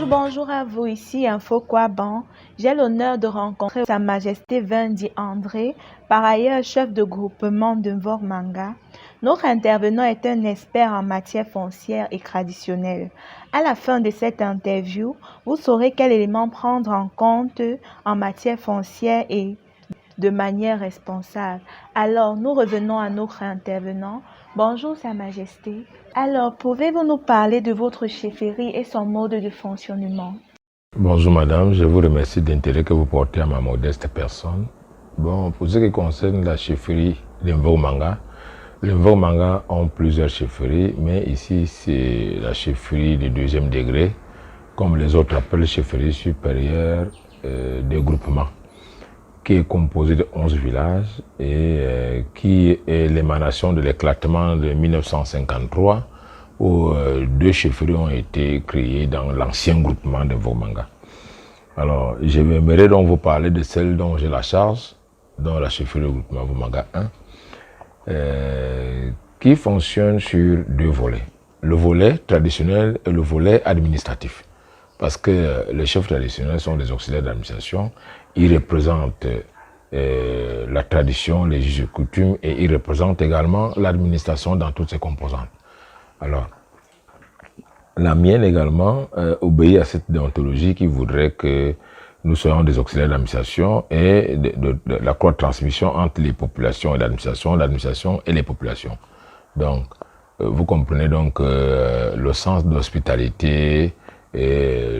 Bonjour à vous, ici Info Kwaban. J'ai l'honneur de rencontrer Sa Majesté Vendi André, par ailleurs chef de groupement de Mvormanga. Notre intervenant est un expert en matière foncière et traditionnelle. À la fin de cette interview, vous saurez quels éléments prendre en compte en matière foncière et de manière responsable. Alors, nous revenons à notre intervenant. Bonjour, Sa Majesté. Alors, pouvez-vous nous parler de votre chefferie et son mode de fonctionnement? Bonjour madame, je vous remercie de l'intérêt que vous portez à ma modeste personne. Bon, pour ce qui concerne la chefferie de Mvormanga, les Mvormanga ont plusieurs chefferies, mais ici c'est la chefferie de deuxième degré, comme les autres appellent chefferie supérieure des groupements, qui est composée de 11 villages et qui est l'émanation de l'éclatement de 1953, où deux chefferies ont été créées dans l'ancien groupement de Mvormanga. Alors, j'aimerais donc vous parler de celle dont j'ai la charge, dans la chefferie du groupement Mvormanga 1, qui fonctionne sur deux volets. Le volet traditionnel et le volet administratif. Parce que les chefs traditionnels sont des auxiliaires d'administration, ils représentent la tradition, les us et coutumes, et ils représentent également l'administration dans toutes ses composantes. Alors, la mienne également obéit à cette déontologie qui voudrait que nous soyons des auxiliaires d'administration et de la croix de transmission entre les populations et l'administration et les populations. Donc, vous comprenez donc le sens d'hospitalité et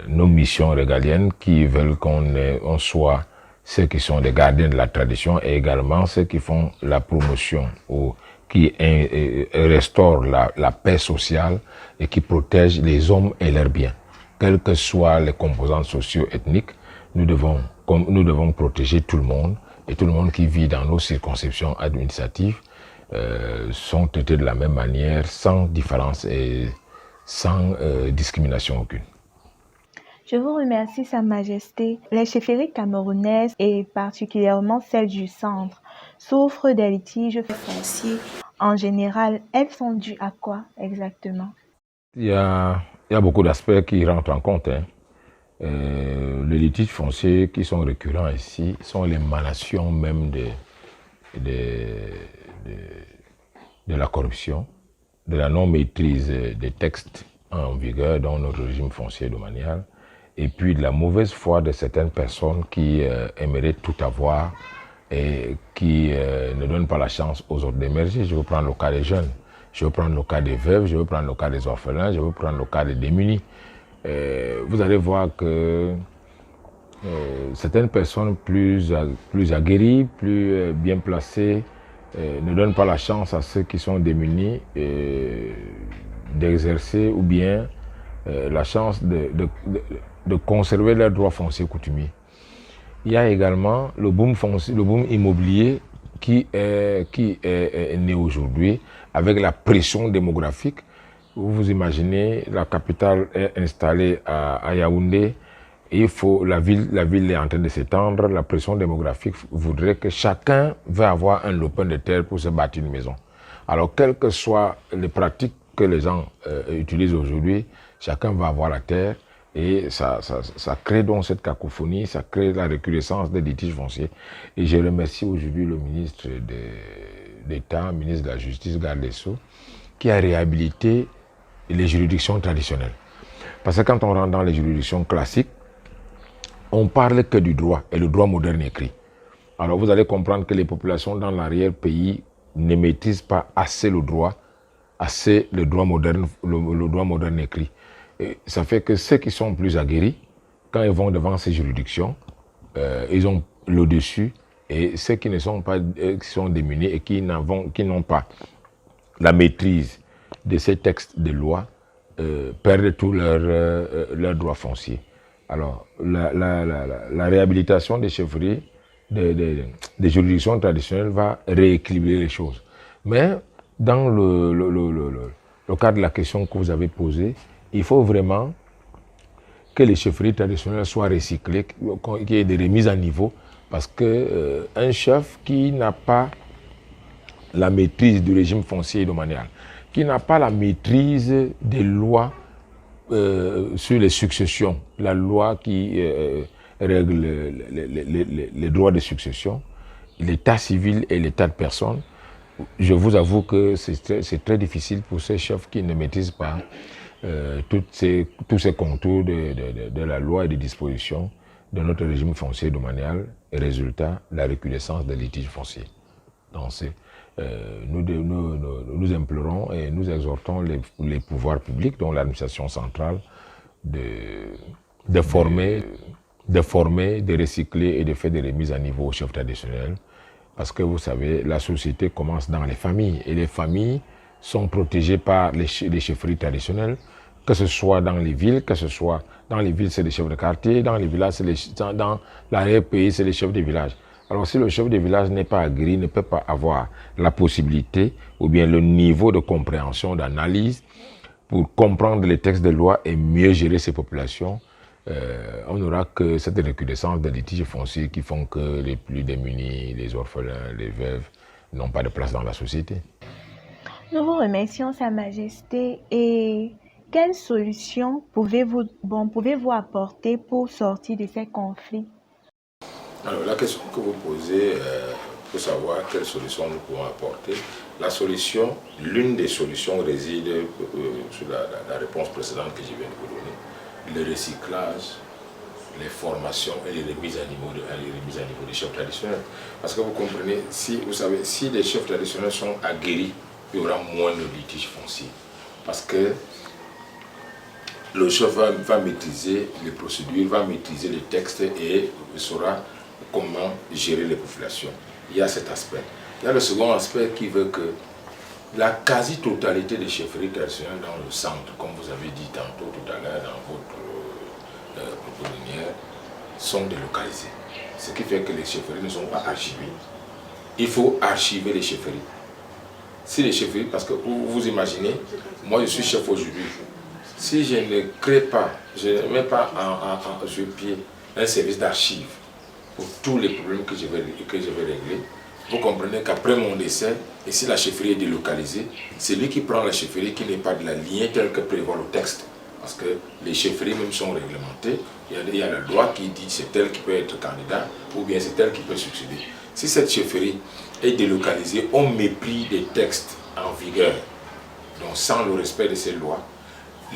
nos missions régaliennes qui veulent qu'on soit ceux qui sont des gardiens de la tradition et également ceux qui font la promotion ou qui restaurent la paix sociale et qui protègent les hommes et leurs biens. Quelles que soient les composantes socio-ethniques, nous devons protéger tout le monde et tout le monde qui vit dans nos circonscriptions administratives sont traités de la même manière, sans différence et sans discrimination aucune. Je vous remercie, Sa Majesté. Les chefferies camerounaises, et particulièrement celles du centre, souffrent des litiges fonciers. En général, elles sont dues à quoi exactement? Il y a beaucoup d'aspects qui rentrent en compte. Les litiges fonciers qui sont récurrents ici sont l'émanation même de la corruption, de la non-maîtrise des textes en vigueur dans notre régime foncier domanial, et puis de la mauvaise foi de certaines personnes qui aimeraient tout avoir et qui ne donnent pas la chance aux autres d'émerger. Je veux prendre le cas des jeunes, je veux prendre le cas des veuves, je veux prendre le cas des orphelins, je veux prendre le cas des démunis. Vous allez voir que certaines personnes plus aguerries, plus bien placées, ne donnent pas la chance à ceux qui sont démunis d'exercer ou bien la chance de conserver leurs droits fonciers coutumiers. Il y a également le boom foncier, le boom immobilier qui est né aujourd'hui avec la pression démographique. Vous imaginez, la capitale est installée à Yaoundé, et la ville est en train de s'étendre. La pression démographique voudrait que chacun veut avoir un lopin de terre pour se bâtir une maison. Alors, quelles que soient les pratiques que les gens utilisent aujourd'hui, chacun va avoir la terre. Et ça crée donc cette cacophonie, ça crée la recrudescence des litiges fonciers. Et je remercie aujourd'hui le ministre d'État, ministre de la Justice, garde des Sceaux, qui a réhabilité les juridictions traditionnelles. Parce que quand on rentre dans les juridictions classiques, on parle que du droit, et le droit moderne écrit. Alors vous allez comprendre que les populations dans l'arrière-pays ne maîtrisent pas assez le droit moderne écrit. Et ça fait que ceux qui sont plus aguerris, quand ils vont devant ces juridictions, ils ont le dessus, et ceux qui ne sont pas, qui sont démunis et qui n'ont pas la maîtrise de ces textes de loi, perdent tous leurs droits fonciers. Alors, la réhabilitation des chefferies, des juridictions traditionnelles va rééquilibrer les choses. Mais dans le cadre de la question que vous avez posée, il faut vraiment que les chefferies traditionnelles soient recyclées, qu'il y ait des remises à niveau, parce qu'un chef qui n'a pas la maîtrise du régime foncier et domanial, qui n'a pas la maîtrise des lois sur les successions, la loi qui règle les droits de succession, l'état civil et l'état de personne, je vous avoue que c'est très difficile pour ces chefs qui ne maîtrisent pas tous ces contours de la loi et des dispositions de notre régime foncier domanial, et résultat, la recrudescence des litiges fonciers. Donc, nous implorons et nous exhortons les pouvoirs publics, dont l'administration centrale, de former, de recycler et de faire des remises à niveau aux chefs traditionnels. Parce que vous savez, la société commence dans les familles et les familles sont protégées par les chefferies traditionnelles, que ce soit dans les villes, c'est les chefs de quartier, dans les villages, dans l'arrière-pays, c'est les chefs de village. Alors si le chef de village n'est pas aguerri, ne peut pas avoir la possibilité ou bien le niveau de compréhension, d'analyse pour comprendre les textes de loi et mieux gérer ses populations, on n'aura que cette recrudescence des litiges fonciers qui font que les plus démunis, les orphelins, les veuves n'ont pas de place dans la société. Nous vous remercions, Sa Majesté. Et quelles solutions pouvez-vous apporter pour sortir de ces conflits? Alors, la question que vous posez, pour savoir quelles solutions nous pouvons apporter, l'une des solutions réside sur la réponse précédente que je viens de vous donner. Le recyclage, les formations et les remises à niveau des chefs traditionnels. Parce que vous comprenez, si les chefs traditionnels sont aguerris, il y aura moins de litiges fonciers. Parce que le chef va maîtriser les procédures, va maîtriser les textes et saura comment gérer les populations. Il y a cet aspect. Il y a le second aspect qui veut que la quasi-totalité des chefferies traditionnelles dans le centre, comme vous avez dit tantôt tout à l'heure dans votre propos linéaire, sont délocalisées. Ce qui fait que les chefferies ne sont pas archivées. Il faut archiver les chefferies. Si les chefferies, parce que vous imaginez, moi je suis chef aujourd'hui. Si je ne crée pas, je ne mets pas sur pied un service d'archives pour tous les problèmes que je vais régler, vous comprenez qu'après mon décès, et si la chefferie est délocalisée, c'est lui qui prend la chefferie qui n'est pas de la lignée telle que prévoit le texte. Parce que les chefferies même sont réglementées. Il y a la loi qui dit c'est elle qui peut être candidat ou bien c'est elle qui peut succéder. Si cette chefferie est délocalisée au mépris des textes en vigueur, donc sans le respect de ces lois,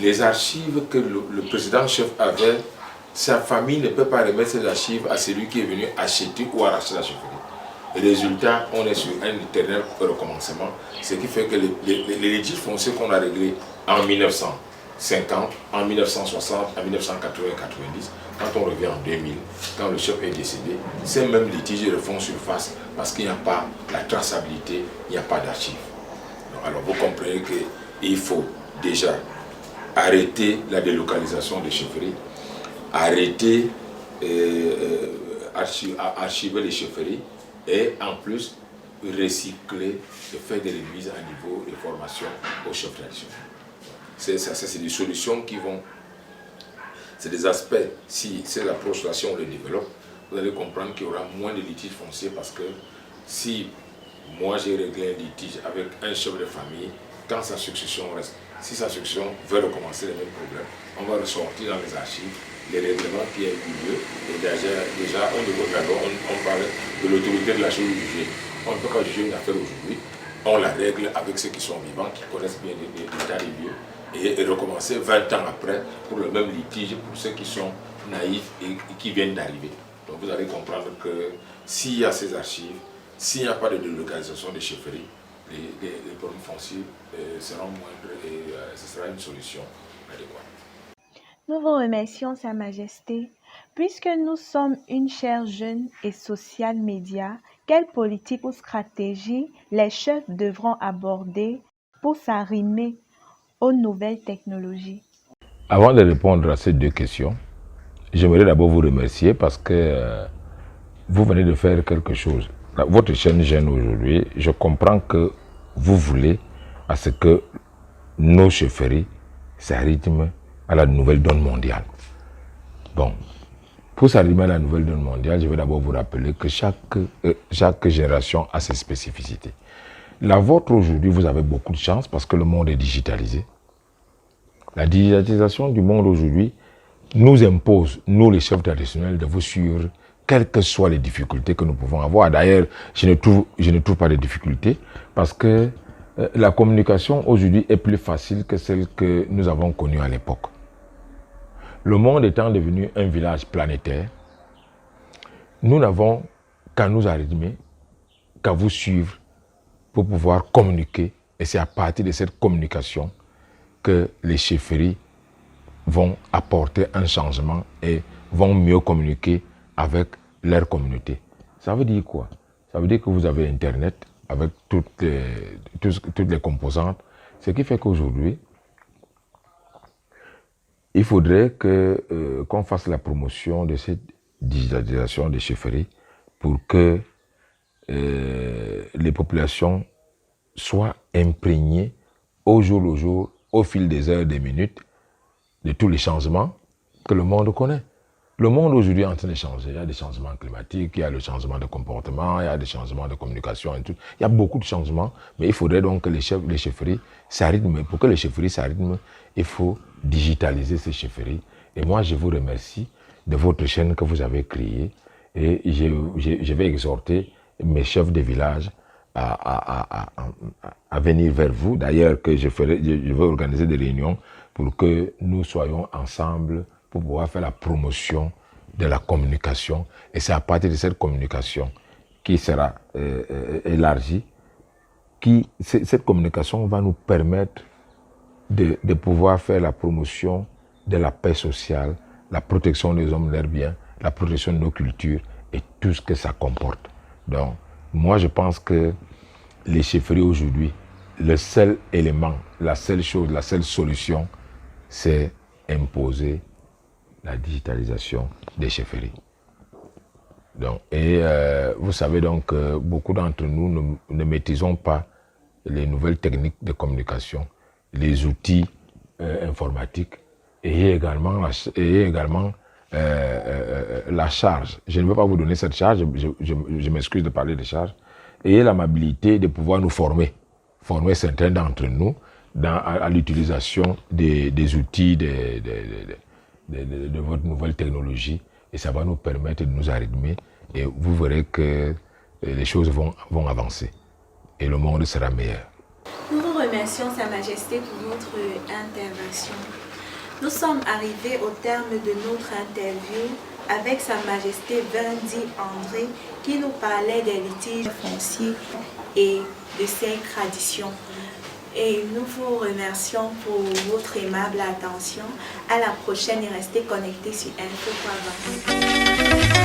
les archives que le président chef avait, sa famille ne peut pas remettre ces archives à celui qui est venu acheter ou arracher la chefferie. Résultat, on est sur un éternel recommencement, ce qui fait que les litiges fonciers qu'on a réglés en 1950, en 1960, en 1980 et 1990, quand on revient en 2000, quand le chef est décédé, ces mêmes litiges refont surface parce qu'il n'y a pas la traçabilité, il n'y a pas d'archives. Alors vous comprenez qu'il faut déjà arrêter la délocalisation des chefferies, arrêter archiver les chefferies et en plus recycler et faire des remises à niveau de formation aux chefs traditionnels. C'est des solutions qui vont, c'est des aspects, si ces approches-là, si on les développe, vous allez comprendre qu'il y aura moins de litiges fonciers parce que si moi j'ai réglé un litige avec un chef de famille, quand sa succession reste, si sa succession veut recommencer les mêmes problèmes, on va ressortir dans les archives les règlements qui ont eu lieu. Et déjà au niveau de la loi, on parle de l'autorité de la chose jugée. On ne peut pas juger une affaire aujourd'hui, on la règle avec ceux qui sont vivants, qui connaissent bien l'état des lieux, et recommencer 20 ans après pour le même litige, pour ceux qui sont naïfs et qui viennent d'arriver. Donc vous allez comprendre que s'il y a ces archives, s'il n'y a pas de délocalisation des chefferies, les problèmes fonciers seront moindres et ce sera une solution adéquate. Nous vous remercions, Sa Majesté. Puisque nous sommes une chaire jeune et sociale média, quelle politique ou stratégie les chefs devront aborder pour s'arrimer aux nouvelles technologies? Avant de répondre à ces deux questions, j'aimerais d'abord vous remercier parce que vous venez de faire quelque chose. Votre chaîne Jeune aujourd'hui, je comprends que vous voulez à ce que nos chefferies s'arriment à la nouvelle donne mondiale. Bon, pour s'arrimer à la nouvelle donne mondiale, je vais d'abord vous rappeler que chaque génération a ses spécificités. La vôtre aujourd'hui, vous avez beaucoup de chance parce que le monde est digitalisé. La digitalisation du monde aujourd'hui nous impose, nous les chefs traditionnels, de vous suivre, quelles que soient les difficultés que nous pouvons avoir. D'ailleurs, je ne trouve pas de difficultés parce que la communication aujourd'hui est plus facile que celle que nous avons connue à l'époque. Le monde étant devenu un village planétaire, nous n'avons qu'à nous arrimer, qu'à vous suivre pour pouvoir communiquer. Et c'est à partir de cette communication que les chefferies vont apporter un changement et vont mieux communiquer avec leur communauté. Ça veut dire quoi? Ça veut dire que vous avez Internet avec toutes les composantes. Ce qui fait qu'aujourd'hui, il faudrait qu'on fasse la promotion de cette digitalisation des chefferies pour que les populations soient imprégnées au jour le jour, au fil des heures, des minutes, de tous les changements que le monde connaît. Le monde aujourd'hui est en train de changer. Il y a des changements climatiques, il y a le changement de comportement, il y a des changements de communication et tout. Il y a beaucoup de changements, mais il faudrait donc que les chefferies s'arrêtent. Pour que les chefferies s'arrêtent, il faut digitaliser ces chefferies. Et moi, je vous remercie de votre chaîne que vous avez créée. Et je vais exhorter mes chefs de village à venir vers vous. D'ailleurs, je vais organiser des réunions pour que nous soyons ensemble pour pouvoir faire la promotion de la communication. Et c'est à partir de cette communication qui sera élargie, cette communication va nous permettre de pouvoir faire la promotion de la paix sociale, la protection des hommes et leurs biens, la protection de nos cultures et tout ce que ça comporte. Donc, moi, je pense que les chefferies aujourd'hui, le seul élément, la seule chose, la seule solution, c'est imposer la digitalisation des chefferies. Donc, vous savez donc que beaucoup d'entre nous ne maîtrisons pas les nouvelles techniques de communication, les outils informatiques et également la charge. Je ne veux pas vous donner cette charge, je m'excuse de parler de charge. Ayez l'amabilité de pouvoir nous former certains d'entre nous à l'utilisation des outils de votre nouvelle technologie, et ça va nous permettre de nous arrimer et vous verrez que les choses vont avancer et le monde sera meilleur. Nous vous remercions Sa Majesté pour votre intervention. Nous sommes arrivés au terme de notre interview avec Sa Majesté Vendi André qui nous parlait des litiges fonciers et de ses traditions. Et nous vous remercions pour votre aimable attention. À la prochaine et restez connectés sur Info.va.